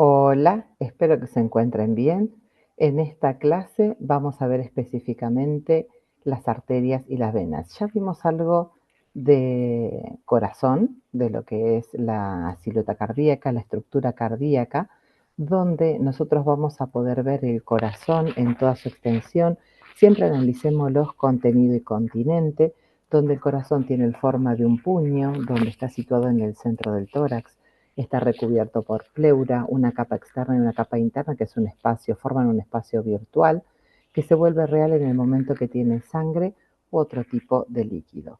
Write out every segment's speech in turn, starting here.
Hola, espero que se encuentren bien. En esta clase vamos a ver específicamente las arterias y las venas. Ya vimos algo de corazón, de lo que es la silueta cardíaca, la estructura cardíaca, donde nosotros vamos a poder ver el corazón en toda su extensión. Siempre analicémoslos contenido y continente, donde el corazón tiene forma de un puño, donde está situado en el centro del tórax. Está recubierto por pleura, una capa externa y una capa interna, que es un espacio, forman un espacio virtual que se vuelve real en el momento que tiene sangre u otro tipo de líquido.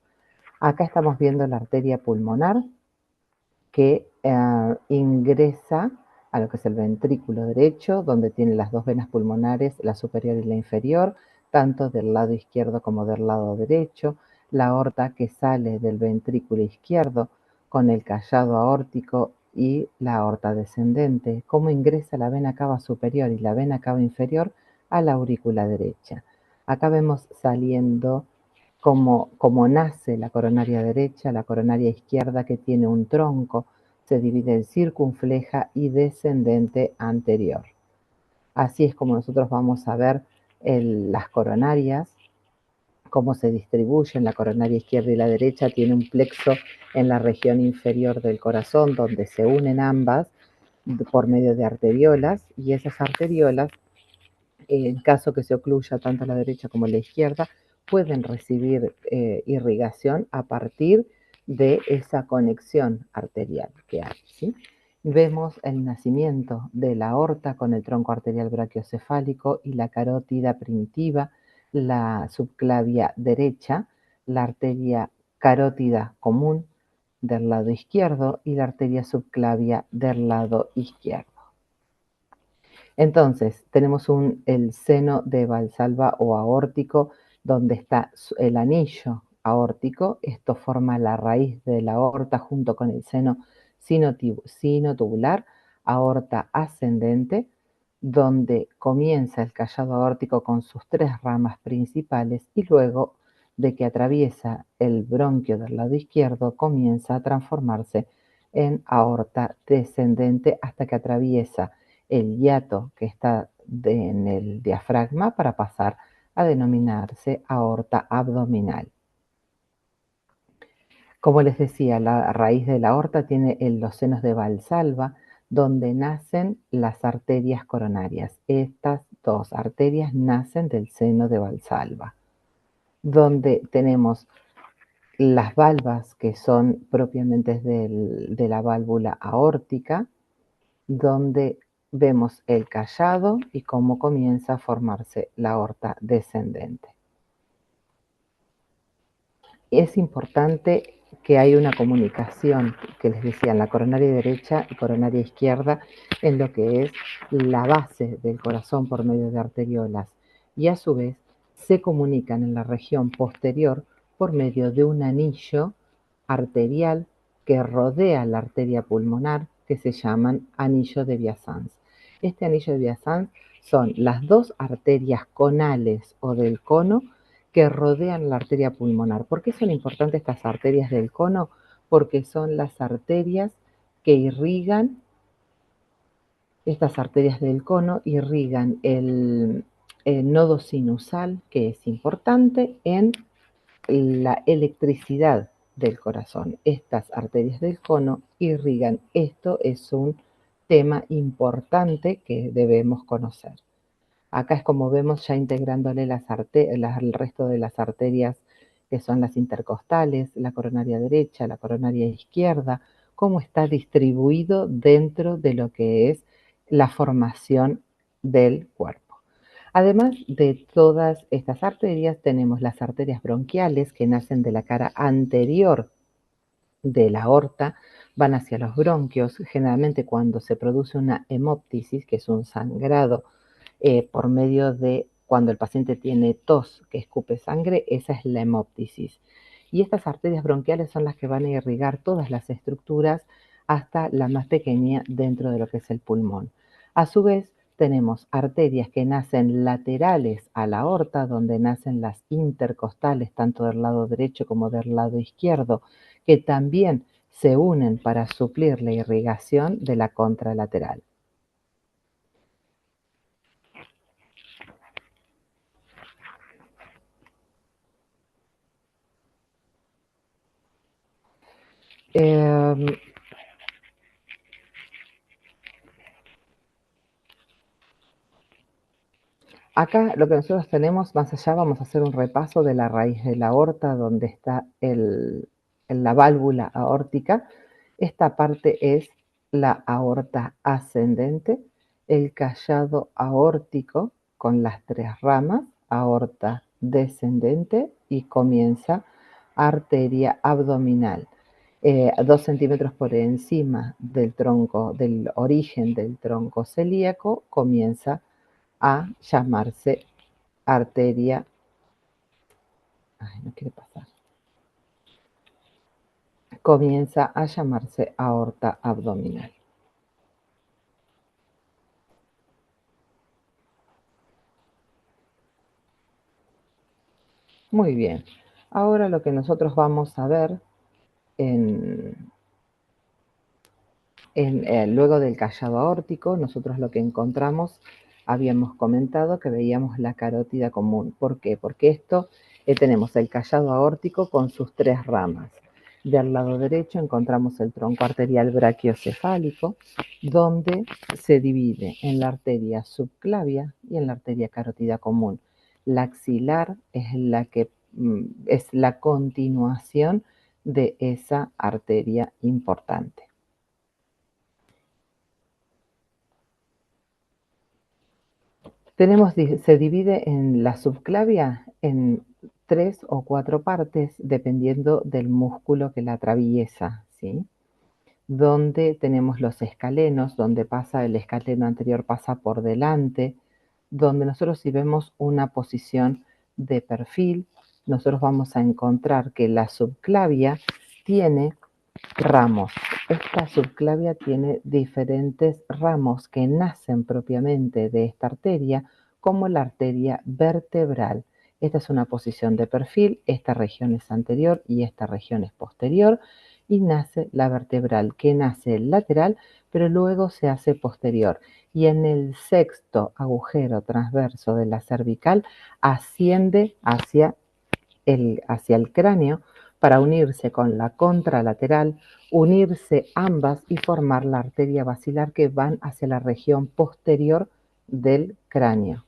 Acá estamos viendo la arteria pulmonar que ingresa a lo que es el ventrículo derecho, donde tiene las dos venas pulmonares, la superior y la inferior, tanto del lado izquierdo como del lado derecho, la aorta que sale del ventrículo izquierdo con el callado aórtico y la aorta descendente, cómo ingresa la vena cava superior y la vena cava inferior a la aurícula derecha. Acá vemos saliendo cómo nace la coronaria derecha, la coronaria izquierda que tiene un tronco, se divide en circunfleja y descendente anterior. Así es como nosotros vamos a ver las coronarias, cómo se distribuyen. La coronaria izquierda y la derecha tiene un plexo en la región inferior del corazón donde se unen ambas por medio de arteriolas, y esas arteriolas, en caso que se ocluya tanto la derecha como la izquierda, pueden recibir irrigación a partir de esa conexión arterial que hay, ¿sí? Vemos el nacimiento de la aorta con el tronco arterial brachiocefálico y la carótida primitiva, la subclavia derecha, la arteria carótida común del lado izquierdo y la arteria subclavia del lado izquierdo. Entonces, tenemos el seno de Valsalva o aórtico, donde está el anillo aórtico. Esto forma la raíz de la aorta junto con el seno sinotubular, aorta ascendente, donde comienza el callado aórtico con sus tres ramas principales y luego de que atraviesa el bronquio del lado izquierdo, comienza a transformarse en aorta descendente hasta que atraviesa el hiato que está en el diafragma para pasar a denominarse aorta abdominal. Como les decía, la raíz de la aorta tiene los senos de Valsalva, donde nacen las arterias coronarias. Estas dos arterias nacen del seno de Valsalva, donde tenemos las valvas que son propiamente de la válvula aórtica, donde vemos el callado y cómo comienza a formarse la aorta descendente. Es importante que haya una comunicación, que les decía, en la coronaria derecha y coronaria izquierda, en lo que es la base del corazón por medio de arteriolas, y a su vez se comunican en la región posterior por medio de un anillo arterial que rodea la arteria pulmonar, que se llaman anillo de Biasans. Este anillo de Biasans son las dos arterias conales o del cono que rodean la arteria pulmonar. ¿Por qué son importantes estas arterias del cono? Porque son las arterias que irrigan, estas arterias del cono irrigan el nodo sinusal, que es importante en la electricidad del corazón. Estas arterias del cono irrigan. Esto es un tema importante que debemos conocer. Acá es como vemos ya integrándole el resto de las arterias que son las intercostales, la coronaria derecha, la coronaria izquierda, cómo está distribuido dentro de lo que es la formación del cuerpo. Además de todas estas arterias, tenemos las arterias bronquiales que nacen de la cara anterior de la aorta, van hacia los bronquios. Generalmente cuando se produce una hemoptisis, que es un sangrado por medio de cuando el paciente tiene tos que escupe sangre, esa es la hemoptisis. Y estas arterias bronquiales son las que van a irrigar todas las estructuras hasta la más pequeña dentro de lo que es el pulmón. A su vez, tenemos arterias que nacen laterales a la aorta, donde nacen las intercostales, tanto del lado derecho como del lado izquierdo, que también se unen para suplir la irrigación de la contralateral. Acá lo que nosotros tenemos, más allá, vamos a hacer un repaso de la raíz de la aorta, donde está la válvula aórtica. Esta parte es la aorta ascendente, el callado aórtico con las tres ramas, aorta descendente y comienza arteria abdominal. 2 centímetros por encima del tronco, del origen del tronco celíaco, comienza a llamarse arteria, ay, no quiere pasar, comienza a llamarse aorta abdominal. Muy bien, ahora lo que nosotros vamos a ver luego del callado aórtico, nosotros lo que encontramos, habíamos comentado que veíamos la carótida común. ¿Por qué? Porque esto tenemos el callado aórtico con sus tres ramas. Del lado derecho encontramos el tronco arterial brachiocefálico, donde se divide en la arteria subclavia y en la arteria carótida común. La axilar es la que es la continuación de esa arteria importante. Se divide en la subclavia en 3 o 4 partes, dependiendo del músculo que la atraviesa, ¿sí? Donde tenemos los escalenos, donde pasa el escaleno anterior pasa por delante, donde nosotros, si vemos una posición de perfil, nosotros vamos a encontrar que la subclavia tiene ramos. Esta subclavia tiene diferentes ramos que nacen propiamente de esta arteria, como la arteria vertebral. Esta es una posición de perfil, esta región es anterior y esta región es posterior, y nace la vertebral, que nace lateral, pero luego se hace posterior. Y en el sexto agujero transverso de la cervical asciende hacia el cráneo para unirse con la contralateral, unirse ambas y formar la arteria basilar, que van hacia la región posterior del cráneo.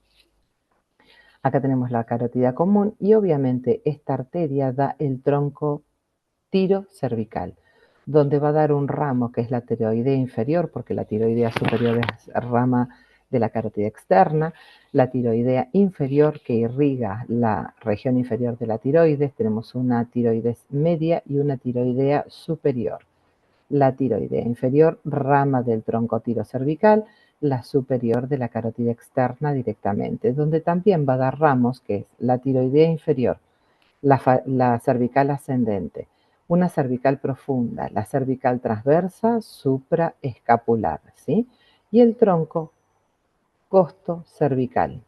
Acá tenemos la carótida común y obviamente esta arteria da el tronco tirocervical, donde va a dar un ramo que es la tiroidea inferior, porque la tiroidea superior es rama de la carótida externa, la tiroidea inferior que irriga la región inferior de la tiroides. Tenemos una tiroides media y una tiroidea superior. La tiroidea inferior, rama del tronco tirocervical, la superior de la carótida externa directamente, donde también va a dar ramos, que es la tiroidea inferior, la cervical ascendente, una cervical profunda, la cervical transversa, supraescapular, ¿sí? Y el tronco costo cervical.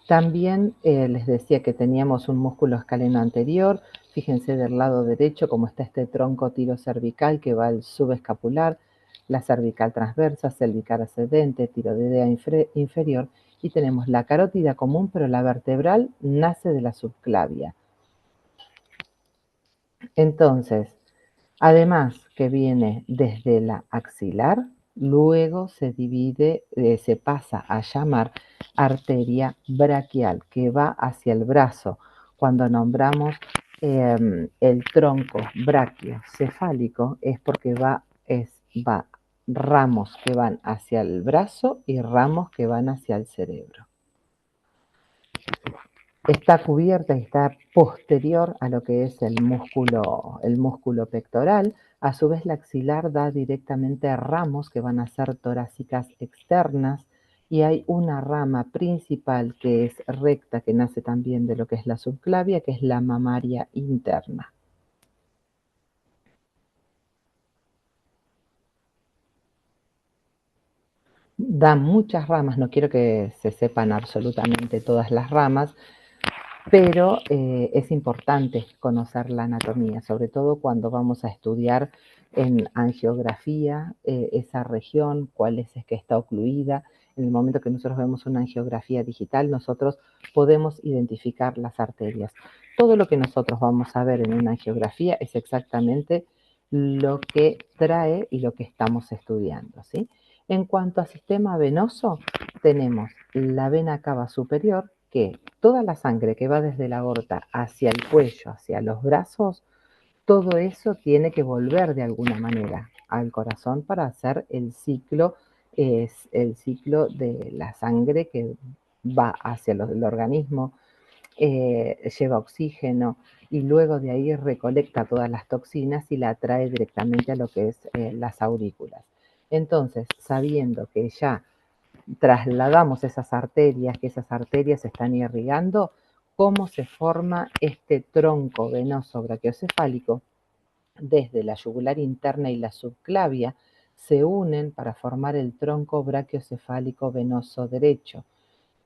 También les decía que teníamos un músculo escaleno anterior. Fíjense del lado derecho cómo está este tronco tirocervical que va al subescapular, la cervical transversa, cervical ascendente, tiroidea inferior, y tenemos la carótida común, pero la vertebral nace de la subclavia. Entonces, además que viene desde la axilar, luego se divide, se pasa a llamar arteria braquial, que va hacia el brazo. Cuando nombramos el tronco brachiocefálico es porque va ramos que van hacia el brazo y ramos que van hacia el cerebro. Está cubierta y está posterior a lo que es el músculo pectoral. A su vez, la axilar da directamente a ramos que van a ser torácicas externas, y hay una rama principal que es recta, que nace también de lo que es la subclavia, que es la mamaria interna. Da muchas ramas, no quiero que se sepan absolutamente todas las ramas, pero es importante conocer la anatomía, sobre todo cuando vamos a estudiar en angiografía esa región, cuál es que está ocluida. En el momento que nosotros vemos una angiografía digital, nosotros podemos identificar las arterias. Todo lo que nosotros vamos a ver en una angiografía es exactamente lo que trae y lo que estamos estudiando, ¿sí? En cuanto a sistema venoso, tenemos la vena cava superior, que toda la sangre que va desde la aorta hacia el cuello, hacia los brazos, todo eso tiene que volver de alguna manera al corazón para hacer el ciclo, es el ciclo de la sangre que va hacia el organismo, lleva oxígeno y luego de ahí recolecta todas las toxinas y la trae directamente a lo que es las aurículas. Entonces, sabiendo que ya trasladamos esas arterias, que esas arterias están irrigando, ¿cómo se forma este tronco venoso brachiocefálico? Desde la yugular interna y la subclavia se unen para formar el tronco brachiocefálico venoso derecho,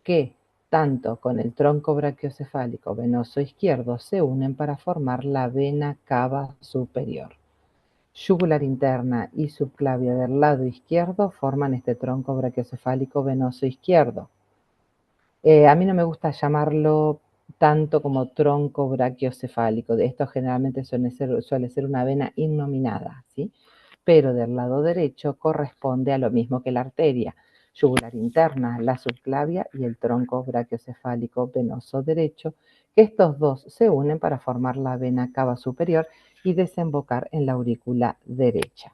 que tanto con el tronco brachiocefálico venoso izquierdo se unen para formar la vena cava superior. Yugular interna y subclavia del lado izquierdo forman este tronco brachiocefálico venoso izquierdo. A mí no me gusta llamarlo tanto como tronco brachiocefálico. Esto generalmente suele ser una vena innominada, ¿sí? Pero del lado derecho corresponde a lo mismo que la arteria yugular interna, la subclavia y el tronco brachiocefálico venoso derecho, que estos dos se unen para formar la vena cava superior y desembocar en la aurícula derecha.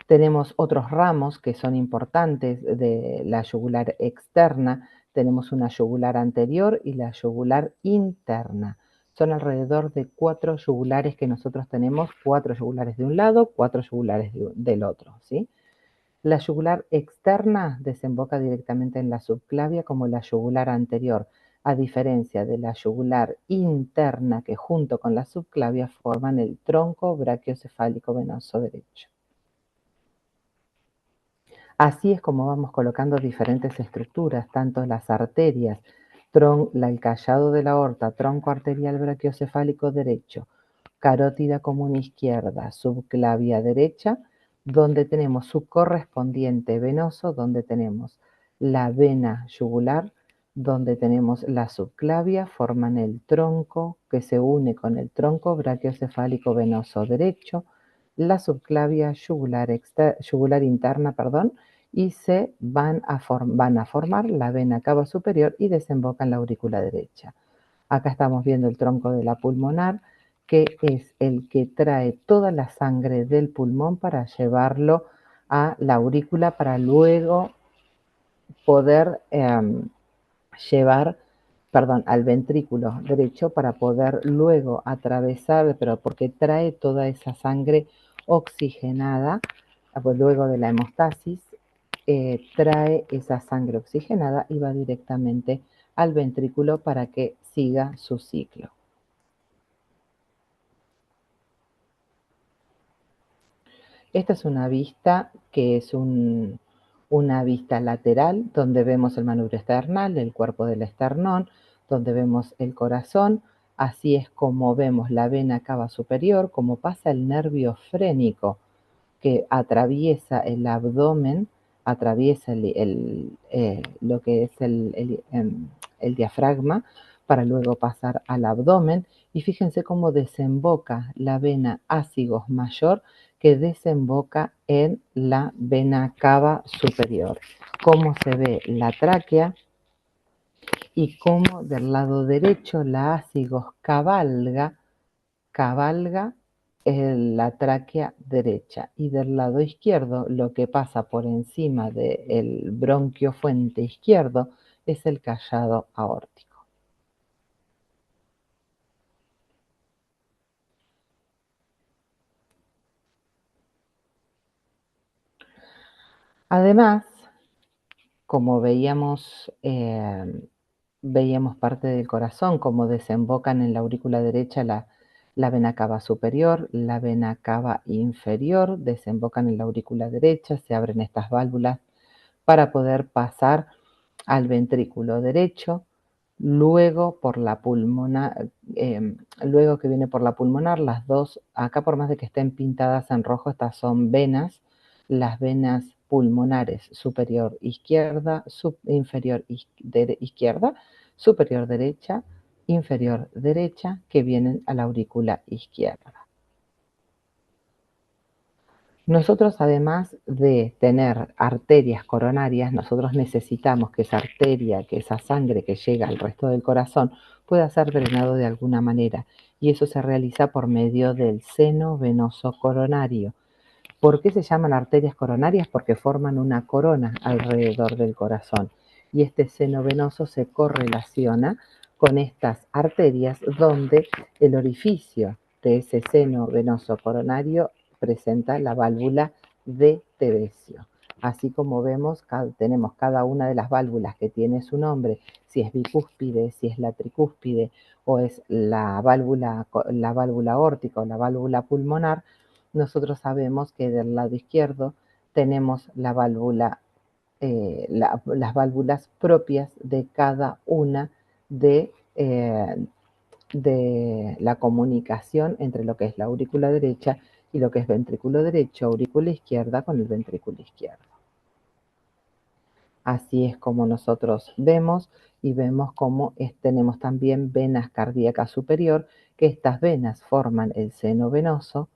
Tenemos otros ramos que son importantes de la yugular externa. Tenemos una yugular anterior y la yugular interna. Son alrededor de 4 yugulares que nosotros tenemos, 4 yugulares de un lado, 4 yugulares del otro, ¿sí? La yugular externa desemboca directamente en la subclavia como la yugular anterior, a diferencia de la yugular interna que junto con la subclavia forman el tronco brachiocefálico venoso derecho. Así es como vamos colocando diferentes estructuras, tanto las arterias, el callado de la aorta, tronco arterial brachiocefálico derecho, carótida común izquierda, subclavia derecha, donde tenemos su correspondiente venoso, donde tenemos la vena yugular, donde tenemos la subclavia, forman el tronco que se une con el tronco brachiocefálico venoso derecho, la subclavia yugular interna, perdón, y se van a formar la vena cava superior y desembocan en la aurícula derecha. Acá estamos viendo el tronco de la pulmonar, que es el que trae toda la sangre del pulmón para llevarlo a la aurícula para luego poder llevar, perdón, al ventrículo derecho para poder luego atravesar, pero porque trae toda esa sangre oxigenada, pues luego de la hemostasis, trae esa sangre oxigenada y va directamente al ventrículo para que siga su ciclo. Esta es una vista que es una vista lateral donde vemos el manubrio esternal, el cuerpo del esternón, donde vemos el corazón. Así es como vemos la vena cava superior, como pasa el nervio frénico que atraviesa el abdomen, atraviesa lo que es el diafragma para luego pasar al abdomen. Y fíjense cómo desemboca la vena ácigos mayor, que desemboca en la vena cava superior. Cómo se ve la tráquea y cómo del lado derecho la ácigos cabalga en la tráquea derecha, y del lado izquierdo lo que pasa por encima del bronquio fuente izquierdo es el callado aórtico. Además, como veíamos parte del corazón, como desembocan en la aurícula derecha la vena cava superior, la vena cava inferior, desembocan en la aurícula derecha, se abren estas válvulas para poder pasar al ventrículo derecho, luego por la pulmonar, luego que viene por la pulmonar, las dos, acá por más de que estén pintadas en rojo, estas son venas, las venas pulmonares superior izquierda, inferior izquierda, superior derecha, inferior derecha que vienen a la aurícula izquierda. Nosotros, además de tener arterias coronarias, nosotros necesitamos que esa arteria, que esa sangre que llega al resto del corazón pueda ser drenado de alguna manera, y eso se realiza por medio del seno venoso coronario. ¿Por qué se llaman arterias coronarias? Porque forman una corona alrededor del corazón, y este seno venoso se correlaciona con estas arterias donde el orificio de ese seno venoso coronario presenta la válvula de Tevesio. Así como vemos, tenemos cada una de las válvulas que tiene su nombre, si es bicúspide, si es la tricúspide o es la válvula aórtica o la válvula pulmonar. Nosotros sabemos que del lado izquierdo tenemos la válvula, las válvulas propias de cada una de la comunicación entre lo que es la aurícula derecha y lo que es ventrículo derecho, aurícula izquierda con el ventrículo izquierdo. Así es como nosotros vemos, y vemos cómo tenemos también venas cardíacas superior, que estas venas forman el seno venoso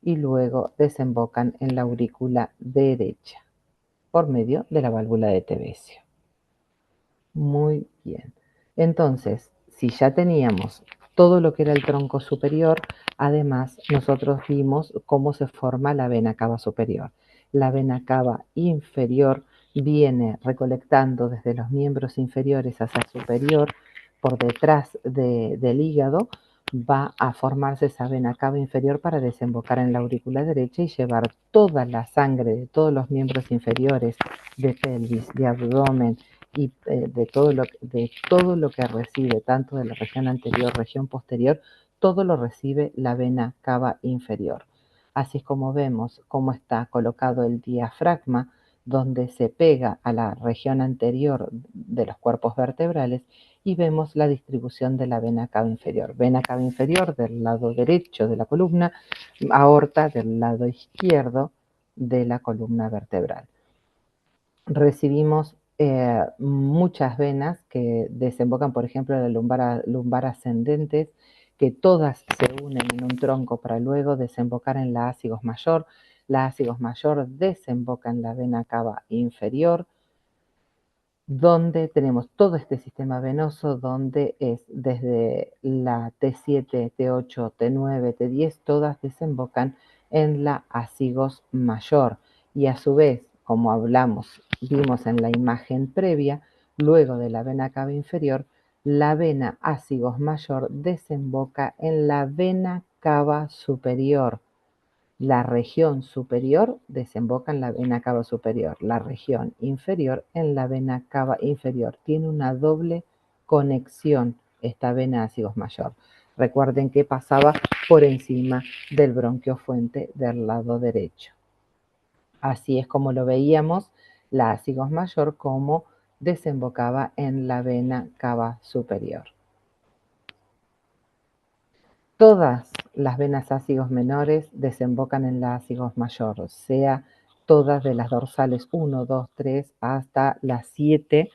y luego desembocan en la aurícula derecha por medio de la válvula de Tevesio. Muy bien. Entonces, si ya teníamos todo lo que era el tronco superior, además nosotros vimos cómo se forma la vena cava superior. La vena cava inferior viene recolectando desde los miembros inferiores hacia superior, por detrás del hígado, va a formarse esa vena cava inferior para desembocar en la aurícula derecha y llevar toda la sangre de todos los miembros inferiores, de pelvis, de abdomen, y de todo lo que recibe, tanto de la región anterior, región posterior, todo lo recibe la vena cava inferior. Así es como vemos cómo está colocado el diafragma, donde se pega a la región anterior de los cuerpos vertebrales, y vemos la distribución de la vena cava inferior. Vena cava inferior del lado derecho de la columna, aorta del lado izquierdo de la columna vertebral. Recibimos muchas venas que desembocan, por ejemplo, en la lumbar ascendentes, que todas se unen en un tronco para luego desembocar en la ácigos mayor. La ácigos mayor desemboca en la vena cava inferior, donde tenemos todo este sistema venoso, donde es desde la T7, T8, T9, T10, todas desembocan en la ácigos mayor. Y a su vez, como vimos en la imagen previa, luego de la vena cava inferior, la vena ácigos mayor desemboca en la vena cava superior. La región superior desemboca en la vena cava superior, la región inferior en la vena cava inferior. Tiene una doble conexión esta vena ácigos mayor. Recuerden que pasaba por encima del bronquio fuente del lado derecho. Así es como lo veíamos, la ácigos mayor como desembocaba en la vena cava superior. Todas las venas ácigos menores desembocan en la ácigos mayor, sea todas de las dorsales 1, 2, 3 hasta las 7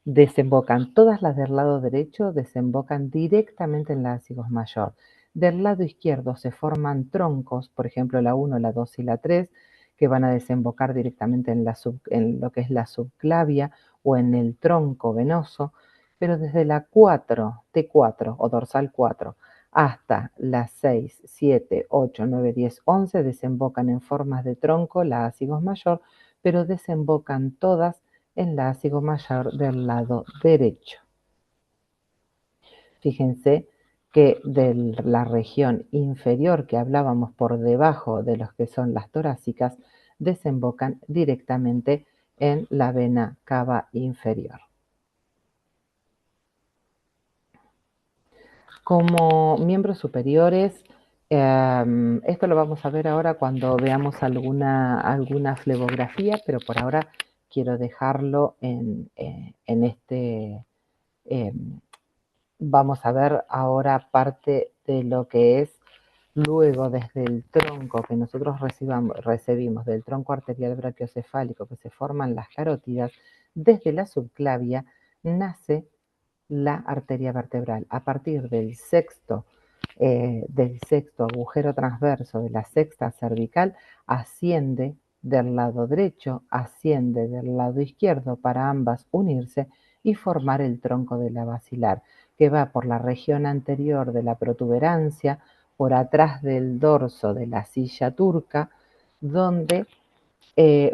desembocan. Todas las del lado derecho desembocan directamente en la ácigos mayor. Del lado izquierdo se forman troncos, por ejemplo la 1, la 2 y la 3, que van a desembocar directamente en lo que es la subclavia o en el tronco venoso, pero desde la 4, T4 o dorsal 4, hasta las 6, 7, 8, 9, 10, 11 desembocan en formas de tronco la ácigos mayor, pero desembocan todas en la ácigo mayor del lado derecho. Fíjense que de la región inferior que hablábamos por debajo de los que son las torácicas, desembocan directamente en la vena cava inferior. Como miembros superiores, esto lo vamos a ver ahora cuando veamos alguna flebografía, pero por ahora quiero dejarlo en este. Vamos a ver ahora parte de lo que es luego desde el tronco que nosotros recibimos del tronco arterial brachiocefálico, que se forman las carótidas, desde la subclavia nace la arteria vertebral. A partir del sexto agujero transverso de la sexta cervical, asciende del lado derecho, asciende del lado izquierdo para ambas unirse y formar el tronco de la basilar, que va por la región anterior de la protuberancia, por atrás del dorso de la silla turca, donde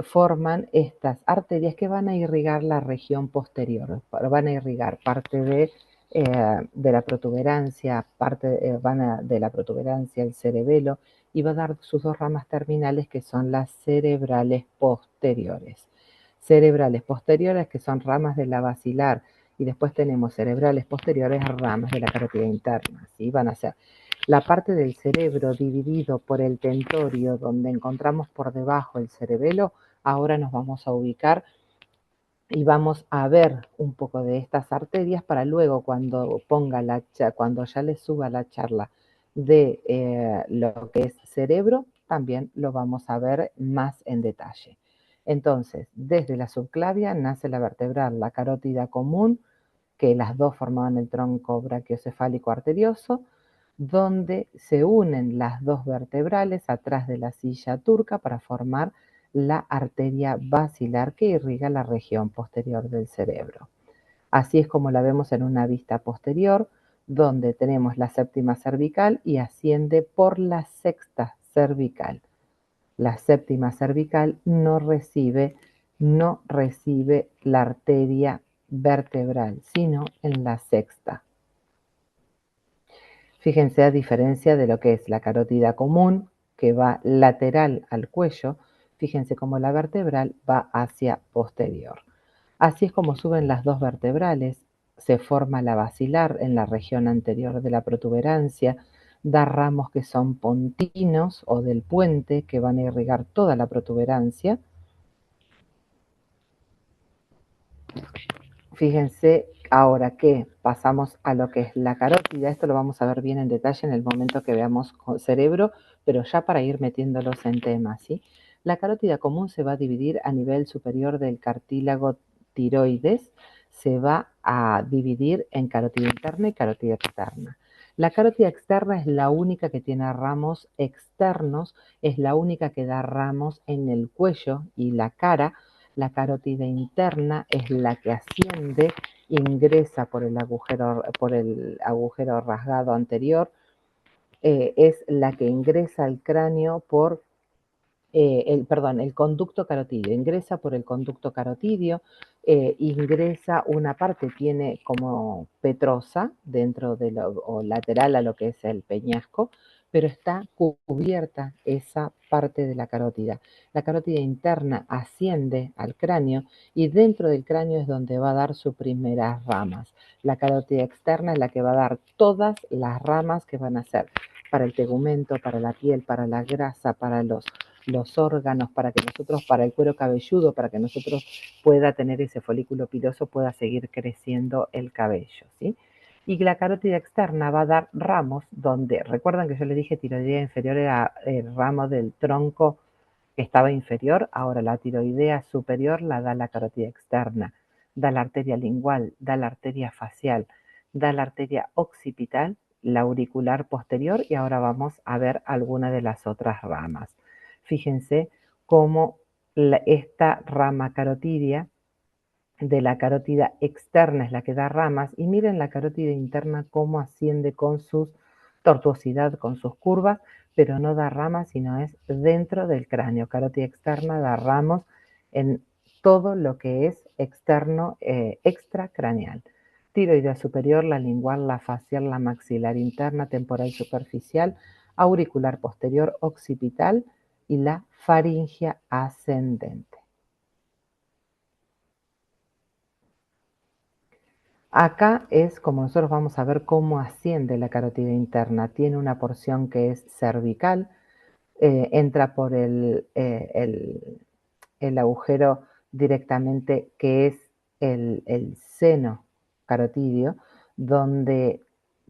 forman estas arterias que van a irrigar la región posterior, van a irrigar parte de la protuberancia, de la protuberancia el cerebelo, y va a dar sus dos ramas terminales, que son las cerebrales posteriores. Cerebrales posteriores, que son ramas de la basilar, y después tenemos cerebrales posteriores, ramas de la carótida interna, ¿sí? Van a ser la parte del cerebro dividido por el tentorio, donde encontramos por debajo el cerebelo. Ahora nos vamos a ubicar y vamos a ver un poco de estas arterias para luego, cuando ya les suba la charla de lo que es cerebro, también lo vamos a ver más en detalle. Entonces, desde la subclavia nace la vertebral, la carótida común, que las dos formaban el tronco brachiocefálico arterioso, donde se unen las dos vertebrales atrás de la silla turca para formar la arteria basilar que irriga la región posterior del cerebro. Así es como la vemos en una vista posterior, donde tenemos la séptima cervical y asciende por la sexta cervical. La séptima cervical no recibe la arteria vertebral, sino en la sexta. Fíjense, a diferencia de lo que es la carótida común, que va lateral al cuello, fíjense cómo la vertebral va hacia posterior. Así es como suben las dos vertebrales, se forma la basilar en la región anterior de la protuberancia, da ramos que son pontinos o del puente, que van a irrigar toda la protuberancia. Fíjense ahora que pasamos a lo que es la carótida. Esto lo vamos a ver bien en detalle en el momento que veamos cerebro, pero ya para ir metiéndolos en temas, ¿sí? La carótida común se va a dividir a nivel superior del cartílago tiroides, se va a dividir en carótida interna y carótida externa. La carótida externa es la única que tiene ramos externos, es la única que da ramos en el cuello y la cara. La carótida interna es la que asciende, ingresa por el agujero rasgado anterior, es la que ingresa al cráneo por el conducto carotidio, ingresa por el conducto carotidio, ingresa una parte, tiene como petrosa dentro o lateral a lo que es el peñasco, pero está cubierta esa parte de la carótida. La carótida interna asciende al cráneo y dentro del cráneo es donde va a dar sus primeras ramas. La carótida externa es la que va a dar todas las ramas que van a ser para el tegumento, para la piel, para la grasa, para los órganos, para el cuero cabelludo, para que nosotros pueda tener ese folículo piloso, pueda seguir creciendo el cabello, ¿sí? Y la carótida externa va a dar ramos donde, recuerdan que yo les dije tiroidea inferior era el ramo del tronco que estaba inferior, ahora la tiroidea superior la da la carótida externa, da la arteria lingual, da la arteria facial, da la arteria occipital, la auricular posterior, y ahora vamos a ver alguna de las otras ramas. Fíjense cómo esta rama carotidia de la carótida externa es la que da ramas, y miren la carótida interna cómo asciende con su tortuosidad, con sus curvas, pero no da ramas, sino es dentro del cráneo. Carótida externa da ramos en todo lo que es externo, extracraneal. Tiroidea superior, la lingual, la facial, la maxilar interna, temporal superficial, auricular posterior, occipital y la faringia ascendente. Acá es como nosotros vamos a ver cómo asciende la carótida interna. Tiene una porción que es cervical, entra por el agujero directamente, que es el seno carotidio, donde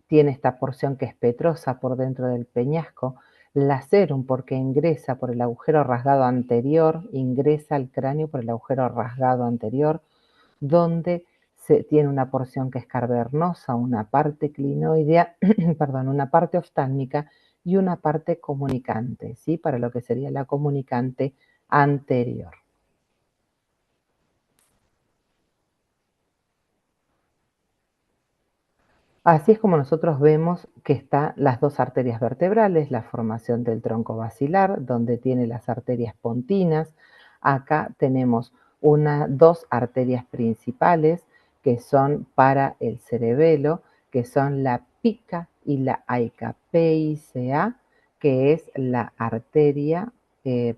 tiene esta porción que es petrosa por dentro del peñasco, lacerum porque ingresa por el agujero rasgado anterior, ingresa al cráneo por el agujero rasgado anterior, donde tiene una porción que es cavernosa, una parte clinoidea, perdón, una parte oftálmica y una parte comunicante, ¿sí? Para lo que sería la comunicante anterior. Así es como nosotros vemos que están las dos arterias vertebrales, la formación del tronco basilar, donde tiene las arterias pontinas. Acá tenemos dos arterias principales que son para el cerebelo, que son la pica y la aica. PICA, que es la arteria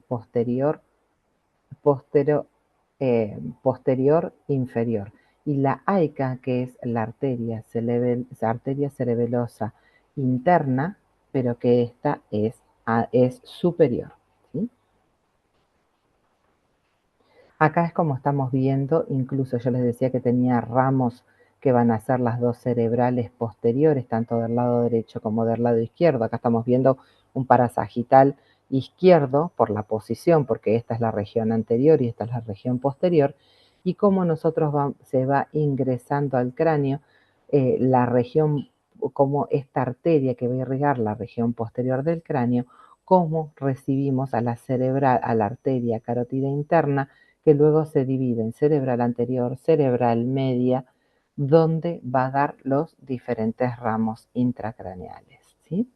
posterior inferior, y la AICA, que es la arteria cerebelosa interna, pero que esta es superior, ¿sí? Acá es como estamos viendo, incluso yo les decía que tenía ramos que van a ser las dos cerebrales posteriores, tanto del lado derecho como del lado izquierdo. Acá estamos viendo un parasagital izquierdo por la posición, porque esta es la región anterior y esta es la región posterior, y cómo se va ingresando al cráneo la región, como esta arteria que va a irrigar la región posterior del cráneo, cómo recibimos a a la arteria carótida interna, que luego se divide en cerebral anterior, cerebral media, donde va a dar los diferentes ramos intracraneales, ¿sí?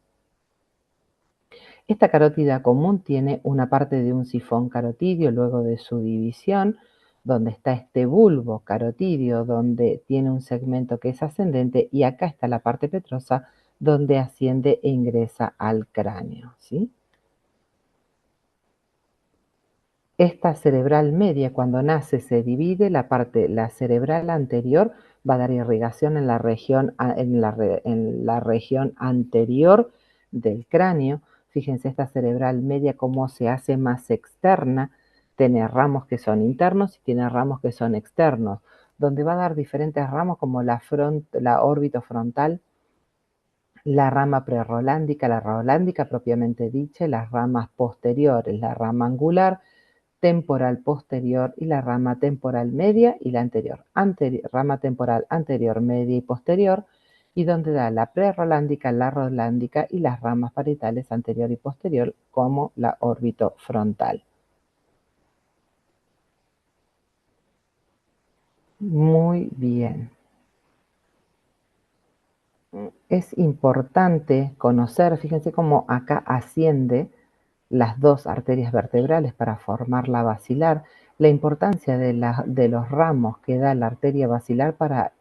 Esta carótida común tiene una parte de un sifón carotidio luego de su división, donde está este bulbo carotidio, donde tiene un segmento que es ascendente, y acá está la parte petrosa, donde asciende e ingresa al cráneo, ¿sí? Esta cerebral media, cuando nace, se divide, la cerebral anterior va a dar irrigación en en la región anterior del cráneo. Fíjense esta cerebral media cómo se hace más externa, tiene ramos que son internos y tiene ramos que son externos, donde va a dar diferentes ramos como la órbita frontal, la rama prerolándica, la rolándica propiamente dicha, las ramas posteriores, la rama angular, temporal posterior y la rama temporal media y la anterior. Rama temporal anterior, media y posterior, y donde da la prerolándica, la rolándica y las ramas parietales anterior y posterior, como la órbito frontal. Muy bien. Es importante conocer, fíjense cómo acá asciende las dos arterias vertebrales para formar la basilar, la importancia de los ramos que da la arteria basilar para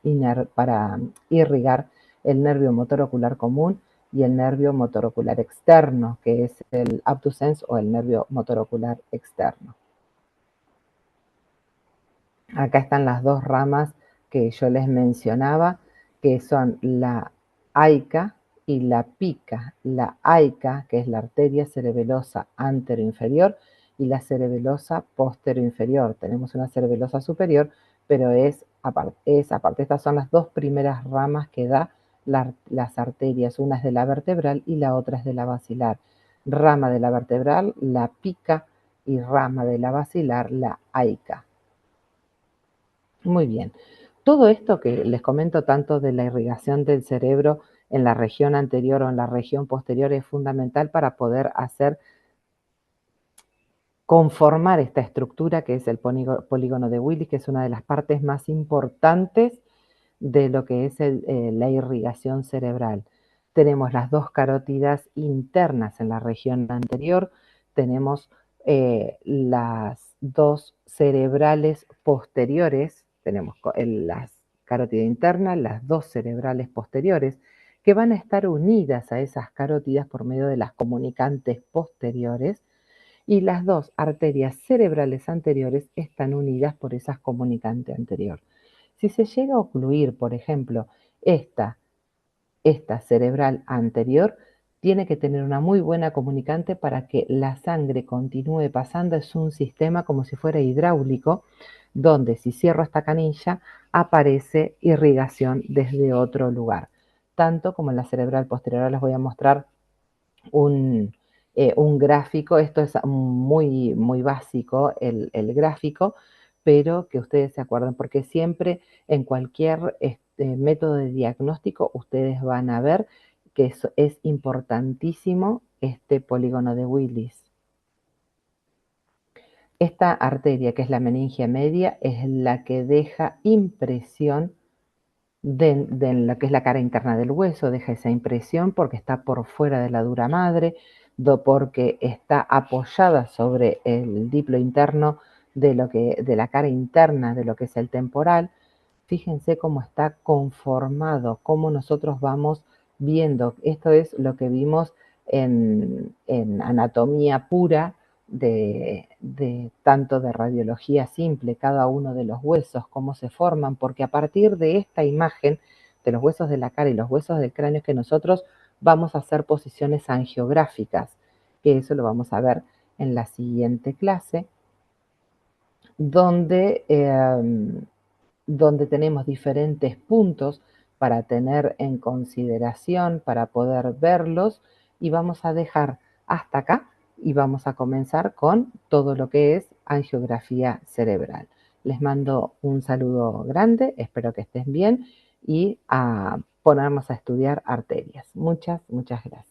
irrigar el nervio motor ocular común y el nervio motor ocular externo, que es el abducens o el nervio motor ocular externo. Acá están las dos ramas que yo les mencionaba, que son la AICA y la PICA. La AICA, que es la arteria cerebelosa anteroinferior, y la cerebelosa posteroinferior. Tenemos una cerebelosa superior, pero es aparte. Estas son las dos primeras ramas que da las arterias. Una es de la vertebral y la otra es de la basilar. Rama de la vertebral, la PICA, y rama de la basilar, la AICA. Muy bien. Todo esto que les comento tanto de la irrigación del cerebro en la región anterior o en la región posterior es fundamental para poder conformar esta estructura que es el polígono de Willis, que es una de las partes más importantes de lo que es la irrigación cerebral. Tenemos las dos carótidas internas en la región anterior, tenemos las dos cerebrales posteriores, tenemos las carótidas internas, las dos cerebrales posteriores, que van a estar unidas a esas carótidas por medio de las comunicantes posteriores, y las dos arterias cerebrales anteriores están unidas por esas comunicantes anterior. Si se llega a ocluir, por ejemplo, esta cerebral anterior, tiene que tener una muy buena comunicante para que la sangre continúe pasando. Es un sistema como si fuera hidráulico, donde si cierro esta canilla, aparece irrigación desde otro lugar. Tanto como en la cerebral posterior. Ahora les voy a mostrar un gráfico. Esto es muy, muy básico, el gráfico, pero que ustedes se acuerden, porque siempre en cualquier método de diagnóstico ustedes van a ver que es importantísimo este polígono de Willis. Esta arteria, que es la meningia media, es la que deja impresión de lo que es la cara interna del hueso, deja esa impresión porque está por fuera de la dura madre, porque está apoyada sobre el diplo interno de la cara interna de lo que es el temporal. Fíjense cómo está conformado, cómo nosotros vamos viendo. Esto es lo que vimos en anatomía pura tanto de radiología simple, cada uno de los huesos, cómo se forman, porque a partir de esta imagen de los huesos de la cara y los huesos del cráneo es que nosotros vamos a hacer posiciones angiográficas, que eso lo vamos a ver en la siguiente clase, donde tenemos diferentes puntos para tener en consideración, para poder verlos, y vamos a dejar hasta acá y vamos a comenzar con todo lo que es angiografía cerebral. Les mando un saludo grande, espero que estén bien y a ponernos a estudiar arterias. Muchas, muchas gracias.